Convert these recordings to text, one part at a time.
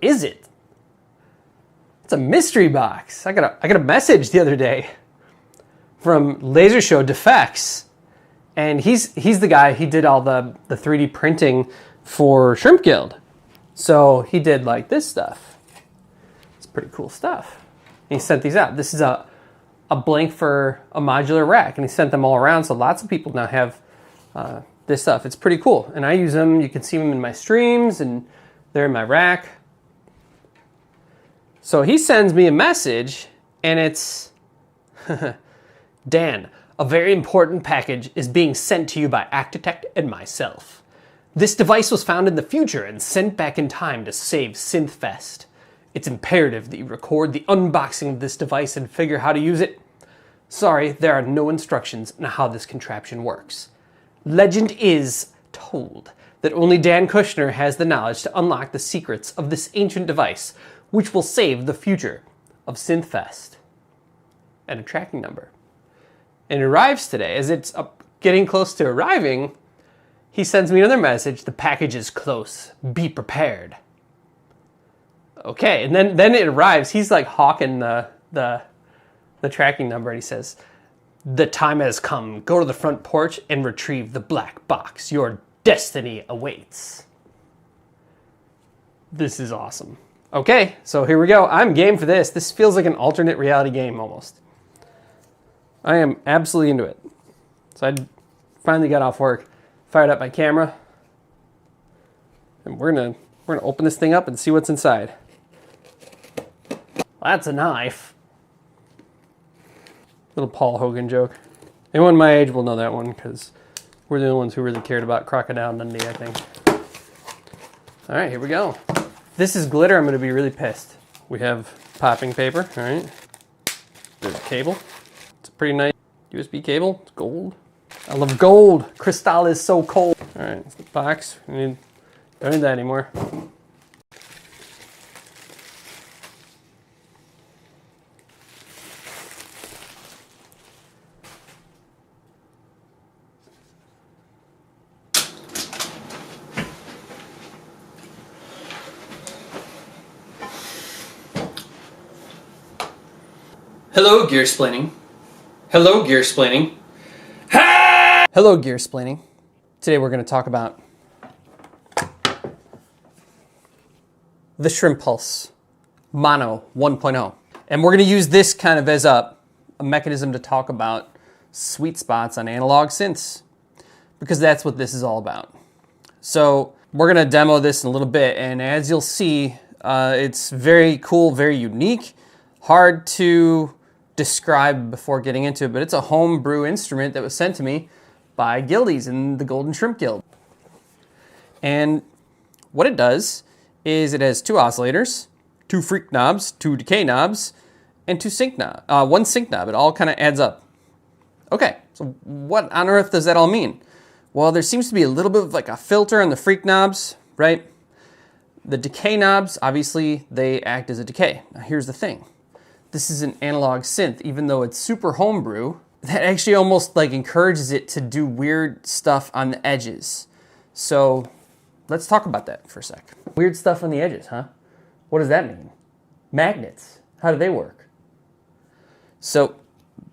is it? It's a mystery box. I got a message the other day from Lazershowdefex, and he's the guy. He did all the 3D printing for Shrimp Guild. So he did like this stuff. It's pretty cool stuff. And he sent these out. This is a blank for a modular rack, and he sent them all around. So lots of people now have this stuff. It's pretty cool, and I use them. You can see them in my streams, and they're in my rack. So he sends me a message, and it's, Dan, a very important package is being sent to you by Actitect and myself. This device was found in the future and sent back in time to save Synthfest. It's imperative that you record the unboxing of this device and figure how to use it. Sorry, there are no instructions on how this contraption works. Legend is told that only Dan Kushner has the knowledge to unlock the secrets of this ancient device, which will save the future of Synthfest. And a tracking number. And it arrives today. As it's getting close to arriving, he sends me another message. The package is close. Be prepared. Okay, and then it arrives. He's like hawking the tracking number, and he says, the time has come. Go to the front porch and retrieve the black box. Your destiny awaits. This is awesome. Okay, so here we go. I'm game for this. This feels like an alternate reality game almost. I am absolutely into it. So I finally got off work, fired up my camera, and we're gonna open this thing up and see what's inside. Well, that's a knife. Little Paul Hogan joke. Anyone my age will know that one because we're the only ones who really cared about Crocodile Dundee, I think. All right, here we go. This is glitter. I'm going to be really pissed. We have popping paper, all right. There's a cable. It's a pretty nice USB cable. It's gold. I love gold. Crystal is so cold. All right, it's the box. Don't need that anymore. Hello, Gear-Splaining. Hello, Gear-Splaining. Hello, Gear-Splaining. Today we're going to talk about the Shimpulse Mono 1.0. And we're going to use this kind of as a mechanism to talk about sweet spots on analog synths, because that's what this is all about. So we're going to demo this in a little bit, and as you'll see, it's very cool, very unique, hard to describe before getting into it, but it's a homebrew instrument that was sent to me by Guildies in the Golden Shrimp Guild. And what it does is it has 2 oscillators, 2 freak knobs, 2 decay knobs, and 2 sync knob, 1 sync knob. It all kind of adds up. Okay, so what on earth does that all mean? Well, there seems to be a little bit of like a filter on the freak knobs, right? The decay knobs, obviously, they act as a decay. Now here's the thing. This is an analog synth, even though it's super homebrew, that actually almost like encourages it to do weird stuff on the edges. So let's talk about that for a sec. Weird stuff on the edges, huh? What does that mean? Magnets, how do they work? So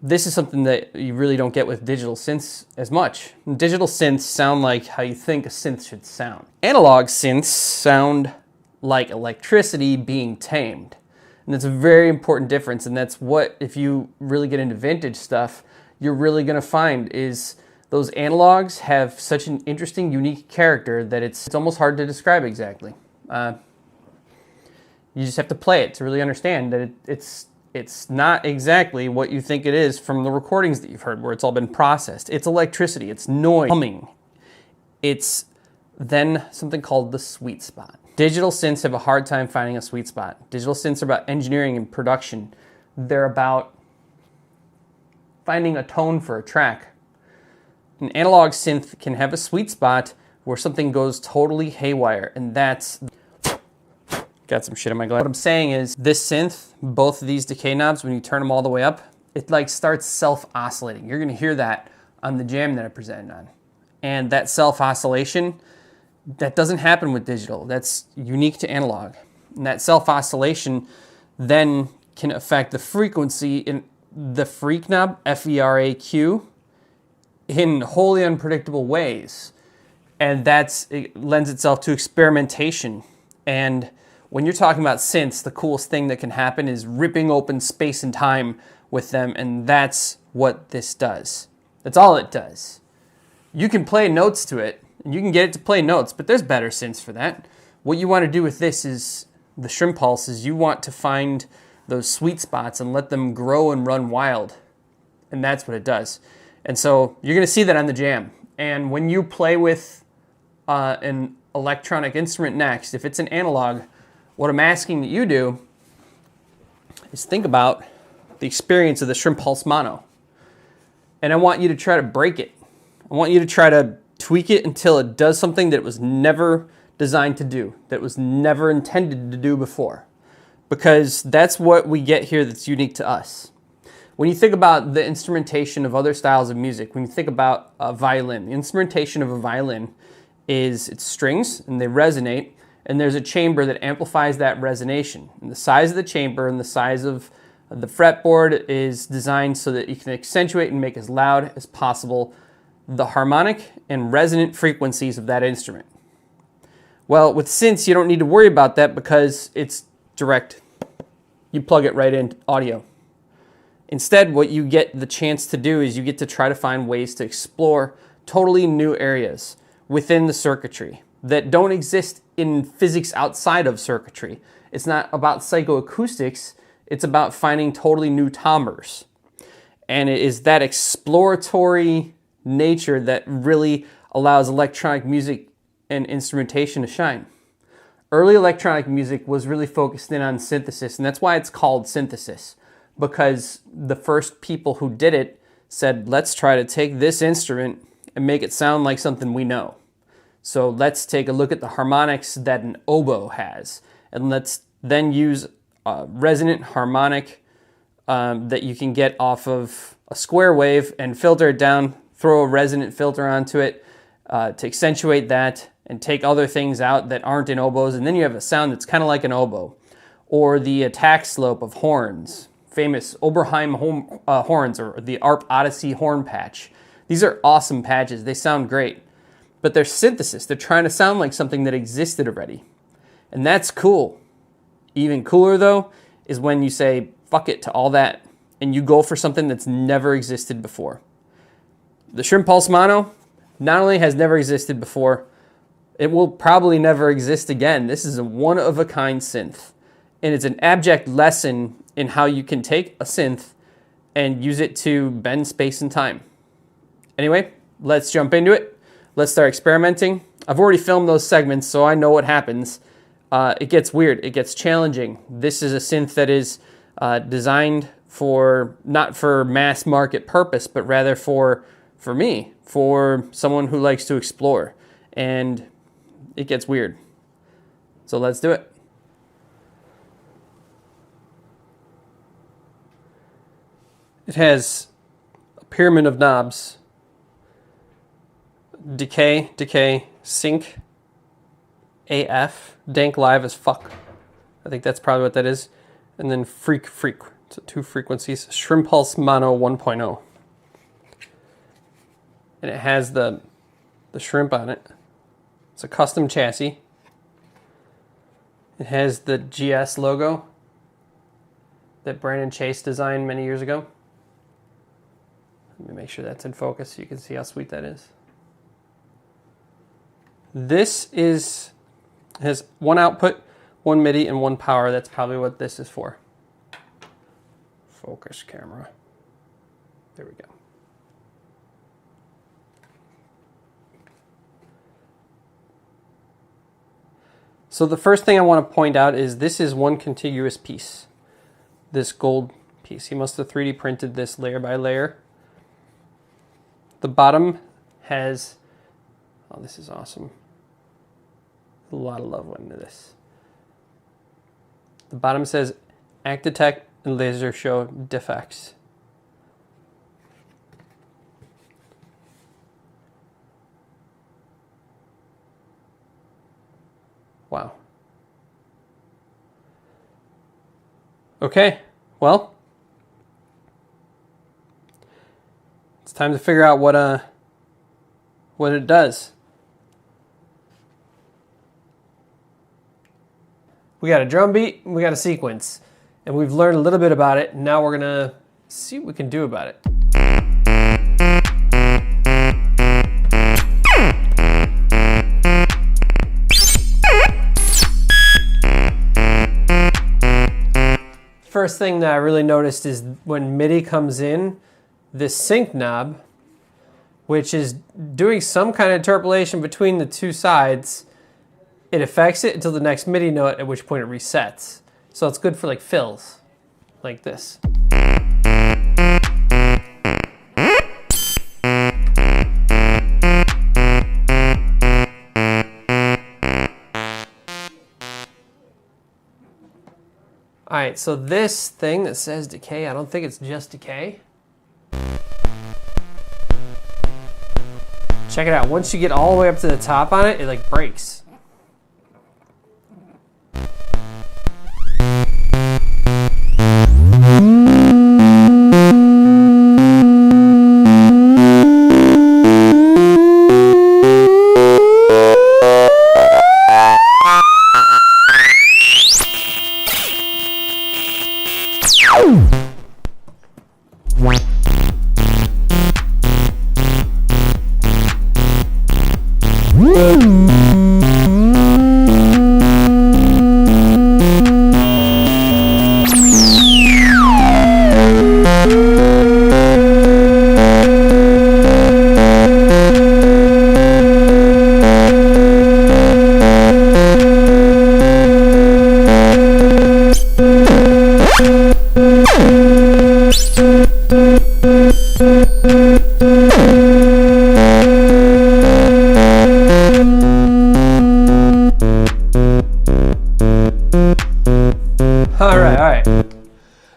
this is something that you really don't get with digital synths as much. Digital synths sound like how you think a synth should sound. Analog synths sound like electricity being tamed. And that's a very important difference, and that's what, if you really get into vintage stuff, you're really going to find is those analogs have such an interesting, unique character that it's almost hard to describe exactly. You just have to play it to really understand that it's not exactly what you think it is from the recordings that you've heard, where it's all been processed. It's electricity, it's noise, humming. It's then something called the sweet spot. Digital synths have a hard time finding a sweet spot. Digital synths are about engineering and production. They're about finding a tone for a track. An analog synth can have a sweet spot where something goes totally haywire, and that's... Got some shit in my glass. What I'm saying is this synth, both of these decay knobs, when you turn them all the way up, it like starts self-oscillating. You're gonna hear that on the jam that I presented on. And that self-oscillation, that doesn't happen with digital. That's unique to analog. And that self-oscillation then can affect the frequency in the freq knob, F-E-R-A-Q, in wholly unpredictable ways. And it lends itself to experimentation. And when you're talking about synths, the coolest thing that can happen is ripping open space and time with them, and that's what this does. That's all it does. You can play notes to it, and you can get it to play notes, but there's better synths for that. What you want to do with this is, the Shrimpulse, is you want to find those sweet spots and let them grow and run wild. And that's what it does. And so you're going to see that on the jam. And when you play with an electronic instrument next, if it's an analog, what I'm asking that you do is think about the experience of the Shimpulse Mono. And I want you to try to break it. I want you to try to tweak it until it does something that it was never designed to do, that was never intended to do before. Because that's what we get here that's unique to us. When you think about the instrumentation of other styles of music, when you think about a violin, the instrumentation of a violin is its strings, and they resonate, and there's a chamber that amplifies that resonation. And the size of the chamber and the size of the fretboard is designed so that you can accentuate and make as loud as possible the harmonic and resonant frequencies of that instrument. Well, with synths, you don't need to worry about that because it's direct. You plug it right in audio. Instead, what you get the chance to do is you get to try to find ways to explore totally new areas within the circuitry that don't exist in physics outside of circuitry. It's not about psychoacoustics, it's about finding totally new timbres. And it is that exploratory nature that really allows electronic music and instrumentation to shine. Early electronic music was really focused in on synthesis, and that's why it's called synthesis, because the first people who did it said, let's try to take this instrument and make it sound like something we know. So let's take a look at the harmonics that an oboe has, and let's then use a resonant harmonic that you can get off of a square wave and filter it down, throw a resonant filter onto it to accentuate that, and take other things out that aren't in oboes, and then you have a sound that's kind of like an oboe. Or the attack slope of horns, famous Oberheim horns, or the ARP Odyssey horn patch. These are awesome patches, they sound great. But they're synthesis, they're trying to sound like something that existed already. And that's cool. Even cooler though, is when you say, fuck it to all that, and you go for something that's never existed before. The Shimpulse Mono not only has never existed before, it will probably never exist again. This is a one-of-a-kind synth. And it's an abject lesson in how you can take a synth and use it to bend space and time. Anyway, let's jump into it. Let's start experimenting. I've already filmed those segments, so I know what happens. It gets weird. It gets challenging. This is a synth that is designed for, not for mass market purpose, but rather for me, for someone who likes to explore. And it gets weird. So let's do it. It has a pyramid of knobs. Decay, sync, AF, dank live as fuck. I think that's probably what that is. And then freak. So 2 frequencies. Shimpulse Mono 1.0. And it has the shrimp on it. It's a custom chassis. It has the GS logo that Brandon Chase designed many years ago. Let me make sure that's in focus so you can see how sweet that is. This has 1 output, 1 MIDI, and 1 power. That's probably what this is for. Focus camera. There we go. So the first thing I want to point out is this is one contiguous piece. This gold piece. He must have 3D printed this layer by layer. The bottom has, oh, this is awesome. A lot of love went into this. The bottom says Actitect and Lazershowdefex. Wow. Okay, well, it's time to figure out what it does. We got a drum beat, and we got a sequence, and we've learned a little bit about it. And now we're gonna see what we can do about it. First thing that I really noticed is when MIDI comes in, this sync knob, which is doing some kind of interpolation between the two sides, it affects it until the next MIDI note, at which point it resets. So it's good for like fills, like this. All right, so this thing that says decay, I don't think it's just decay. Check it out. Once you get all the way up to the top on it, it like breaks. All right.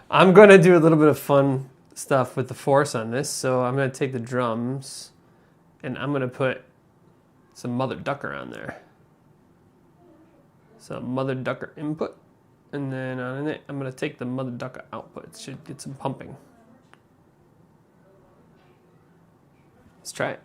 I'm gonna do a little bit of fun stuff with the force on this. So I'm gonna take the drums and I'm gonna put some mother ducker on there. So mother ducker input, and then on it, I'm gonna take the mother ducker output. It should get some pumping. Let's try it.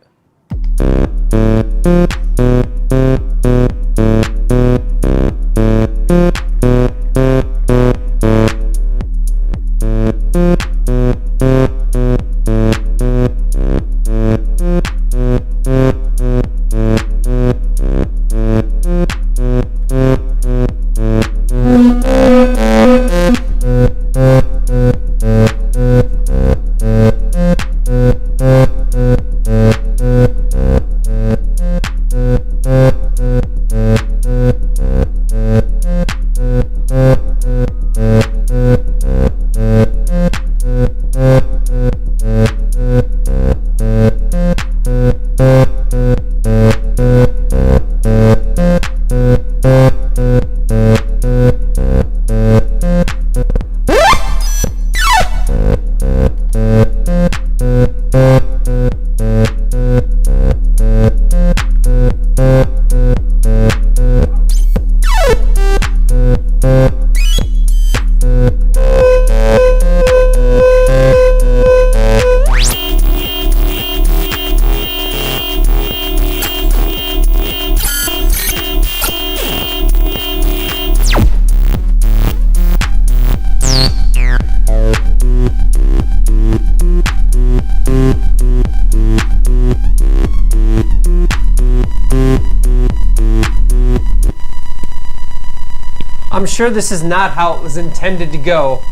I'm sure this is not how it was intended to go,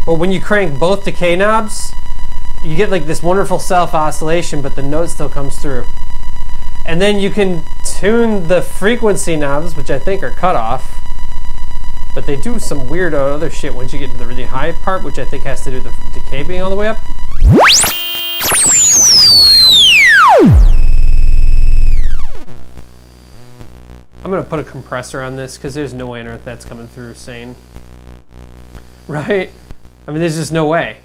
but when you crank both decay knobs, you get like this wonderful self-oscillation, but the note still comes through. And then you can tune the frequency knobs, which I think are cut off, but they do some weird other shit once you get to the really high part, which I think has to do with the decay being all the way up. I'm gonna put a compressor on this because there's no way on earth that's coming through sane. Right? I mean, there's just no way.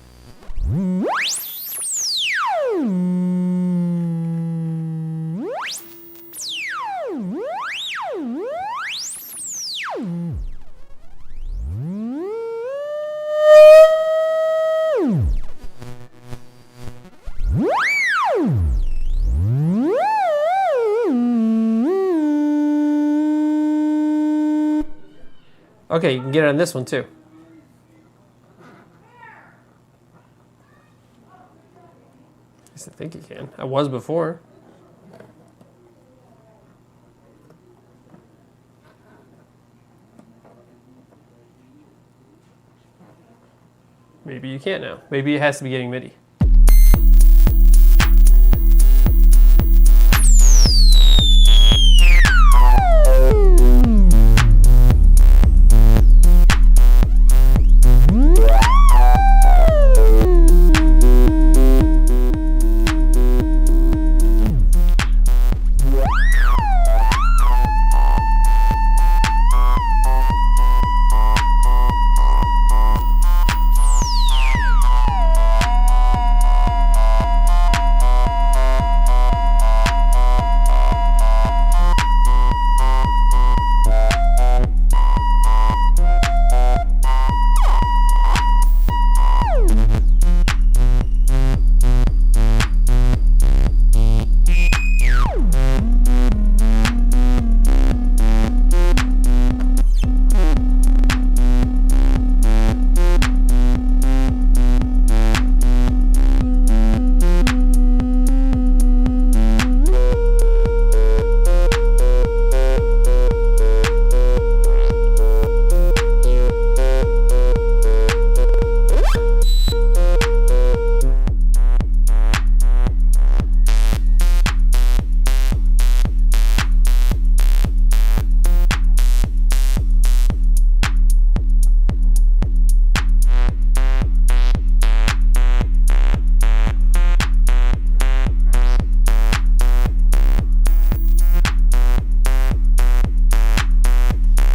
Okay, you can get it on this one too. At least I think you can. I was before. Maybe you can't now. Maybe it has to be getting MIDI.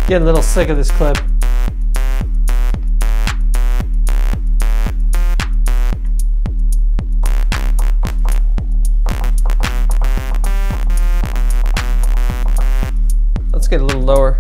Getting a little sick of this clip. Let's get a little lower.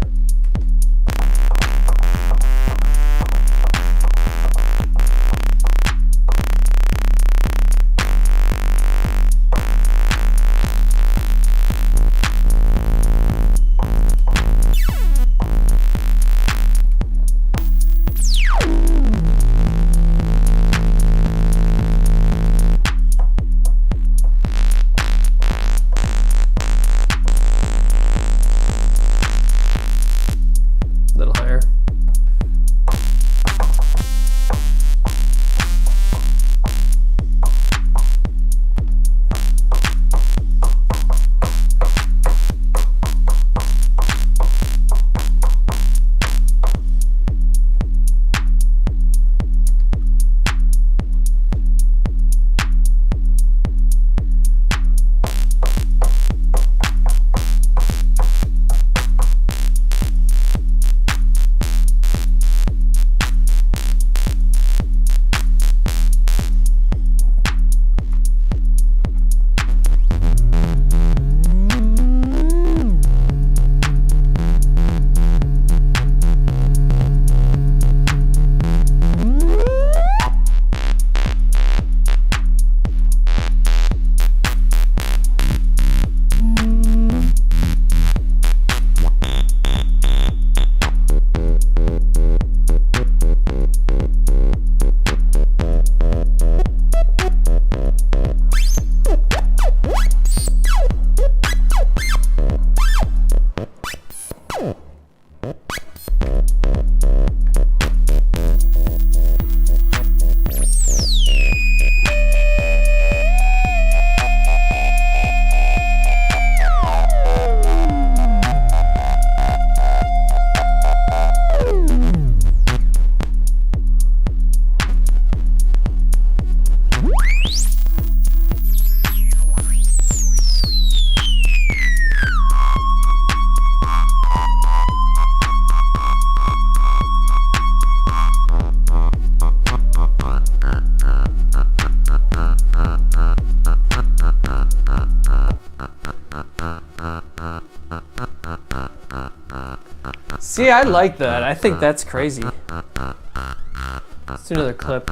See, I like that. I think that's crazy. Let's do another clip.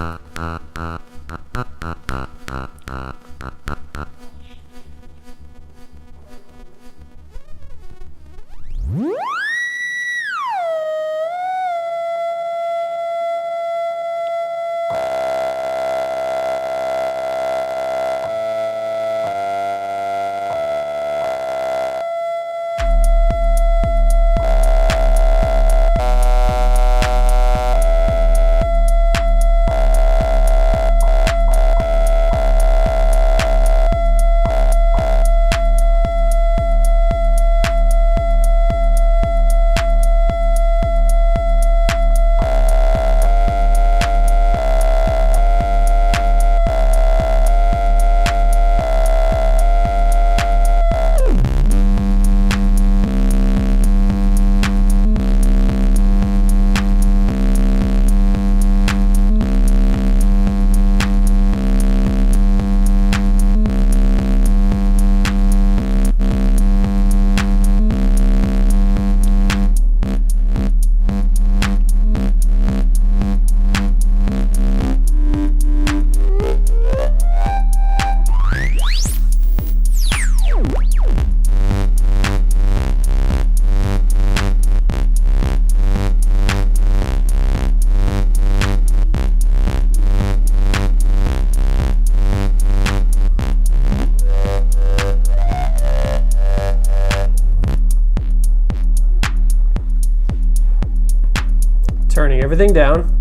everything down.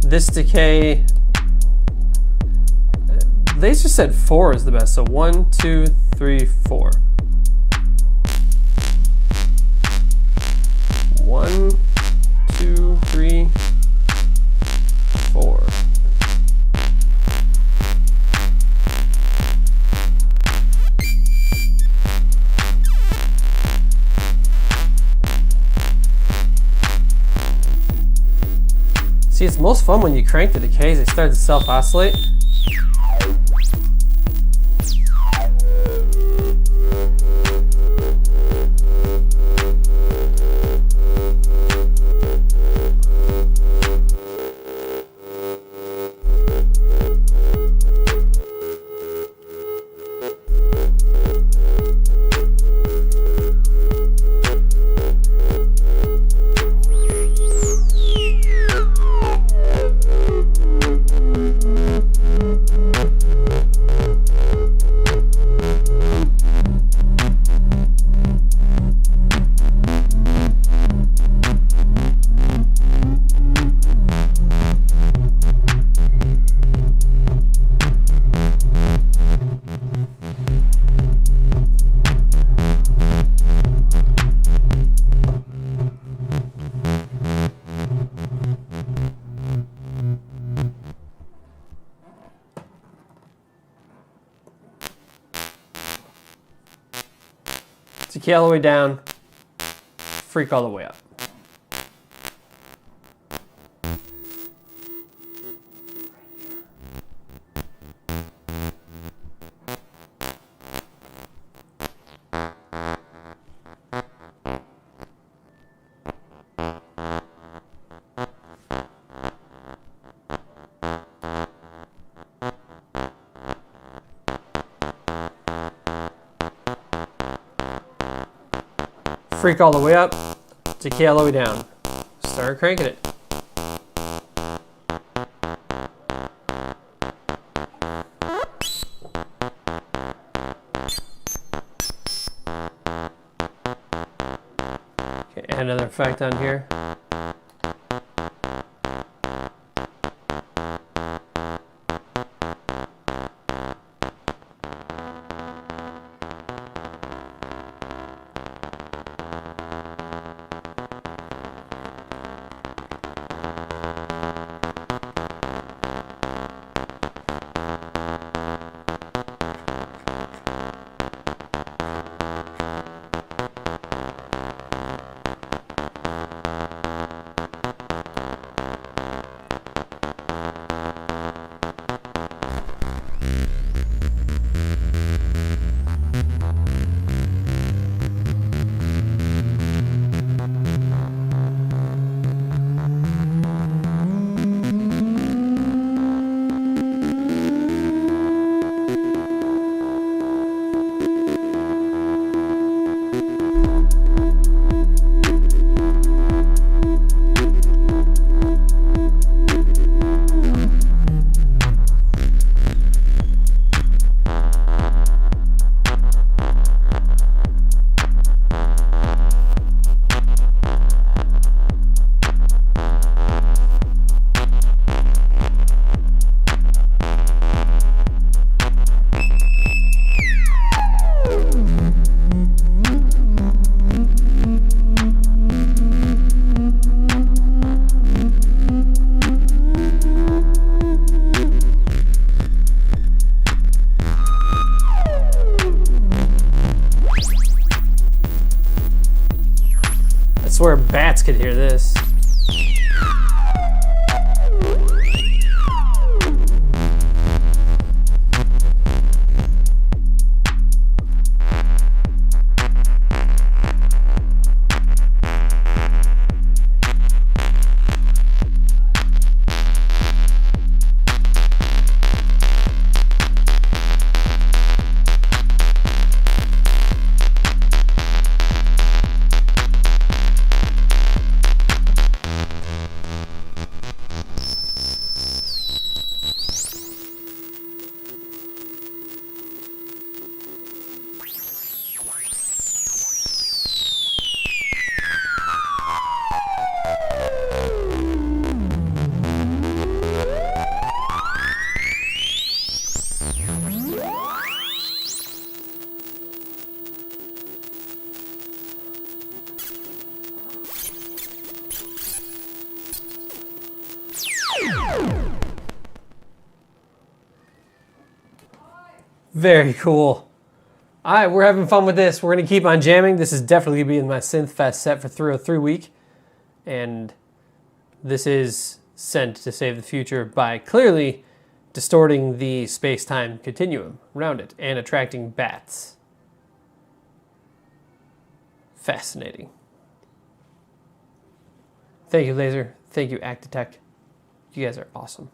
This decay, they just said 4 is the best. So 1, 2, 3, 4. 1, 2, 3, 4. See, it's most fun when you crank the decays, they start to self-oscillate. Decay all the way down, freak all the way up. Freak all the way up, decay all the way down. Start cranking it. Okay, add another effect on here. I swear bats could hear this. Very cool. All right, we're having fun with this. We're going to keep on jamming. This is definitely going to be in my Synthfest set for 303 week. And this is sent to save the future by clearly distorting the space-time continuum around it and attracting bats. Fascinating. Thank you, Laser. Thank you, Actitect. You guys are awesome.